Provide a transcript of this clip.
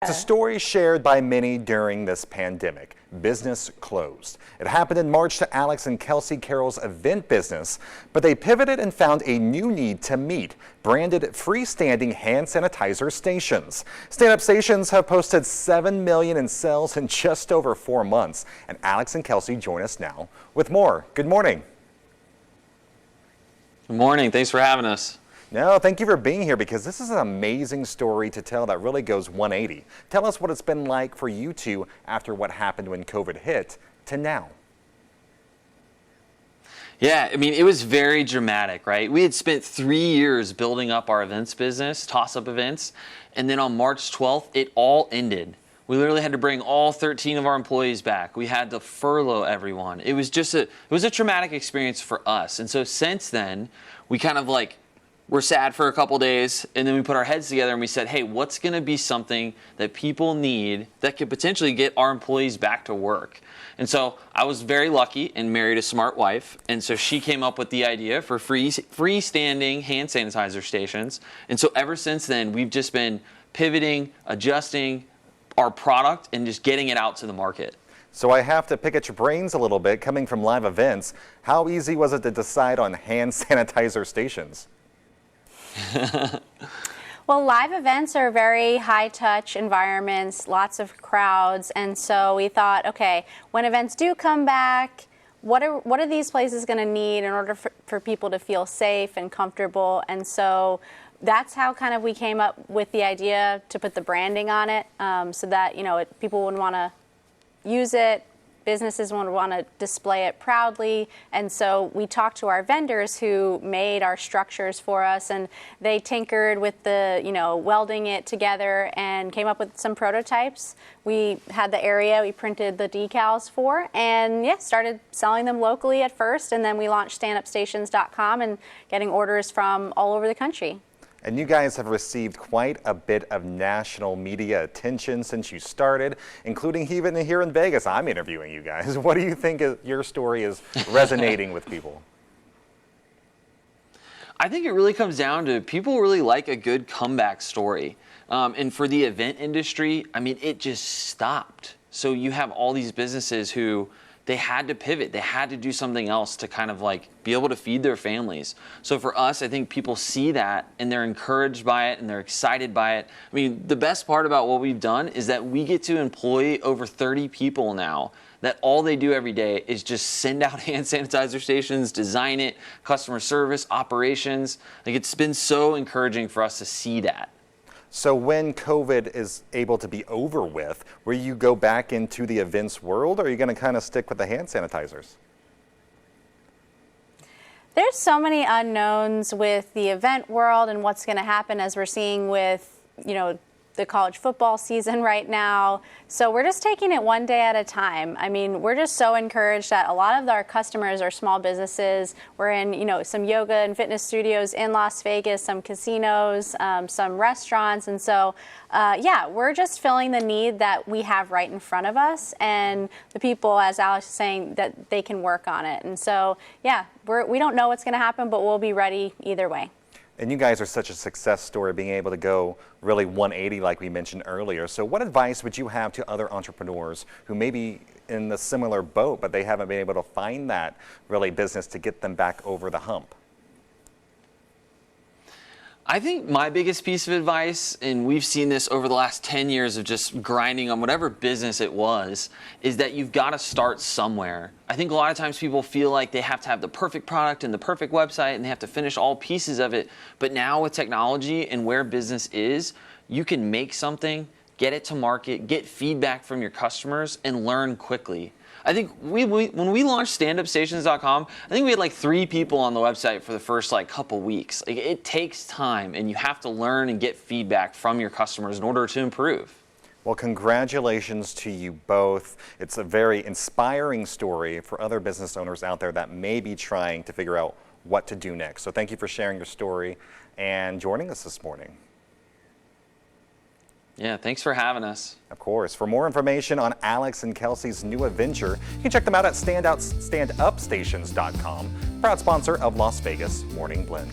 It's a story shared by many during this pandemic. Business closed. It happened in March to Alex and Kelsey Carroll's event business, but they pivoted and found a new need to meet: branded freestanding hand sanitizer stations. Stand-up stations have posted $7 million in sales in just over 4 months, and Alex and Kelsey join us now with more. Good morning. Good morning. Thanks for having us. No, thank you for being here, because this is an amazing story to tell that really goes 180. Tell us what it's been like for you two after what happened when COVID hit to now. Yeah, I mean, it was very dramatic, right? We had spent 3 years building up our events business, toss-up events, and then on March 12th, it all ended. We literally had to bring all 13 of our employees back. We had to furlough everyone. It was a traumatic experience for us. And so since then, we kind of we're sad for a couple days, and then we put our heads together and we said, hey, what's gonna be something that people need that could potentially get our employees back to work? And so I was very lucky and married a smart wife, and so she came up with the idea for freestanding hand sanitizer stations. And so ever since then, we've just been pivoting, adjusting our product, and just getting it out to the market. So I have to pick at your brains a little bit, coming from live events. How easy was it to decide on hand sanitizer stations? Well, live events are very high-touch environments, lots of crowds, and so we thought, okay, when events do come back, what are these places going to need in order for people to feel safe and comfortable? And so that's how kind of we came up with the idea to put the branding on it, so that people would want to use it. Businesses would want to display it proudly. And so we talked to our vendors who made our structures for us, and they tinkered with the, welding it together and came up with some prototypes. We had the area we printed the decals for, and started selling them locally at first. And then we launched standupstations.com and getting orders from all over the country. And you guys have received quite a bit of national media attention since you started, including even here in Vegas. I'm interviewing you guys. What do you think your story is resonating with people? I think it really comes down to people really like a good comeback story. And for the event industry, I mean, it just stopped. So you have all these businesses who they had to pivot. They had to do something else to kind of be able to feed their families. So for us, I think people see that and they're encouraged by it and they're excited by it. I mean, the best part about what we've done is that we get to employ over 30 people now that all they do every day is just send out hand sanitizer stations, design it, customer service, operations. It's been so encouraging for us to see that. So when COVID is able to be over with, will you go back into the events world, or are you going to kind of stick with the hand sanitizers? There's so many unknowns with the event world and what's going to happen, as we're seeing with, the college football season right now. So we're just taking it one day at a time. I mean, we're just so encouraged that a lot of our customers are small businesses. We're in, some yoga and fitness studios in Las Vegas, some casinos, some restaurants. And so, we're just filling the need that we have right in front of us, and the people, as Alex is saying, that they can work on it. And so, we don't know what's going to happen, but we'll be ready either way. And you guys are such a success story, being able to go really 180 like we mentioned earlier. So what advice would you have to other entrepreneurs who may be in the similar boat, but they haven't been able to find that really business to get them back over the hump? I think my biggest piece of advice, and we've seen this over the last 10 years of just grinding on whatever business it was, is that you've got to start somewhere. I think a lot of times people feel like they have to have the perfect product and the perfect website and they have to finish all pieces of it. But now with technology and where business is, you can make something, get it to market, get feedback from your customers, and learn quickly. I think when we launched standupstations.com, I think we had 3 people on the website for the first couple weeks. It takes time, and you have to learn and get feedback from your customers in order to improve. Well, congratulations to you both. It's a very inspiring story for other business owners out there that may be trying to figure out what to do next. So thank you for sharing your story and joining us this morning. Yeah, thanks for having us. Of course. For more information on Alex and Kelsey's new adventure, you can check them out at standupstations.com. Proud sponsor of Las Vegas Morning Blend.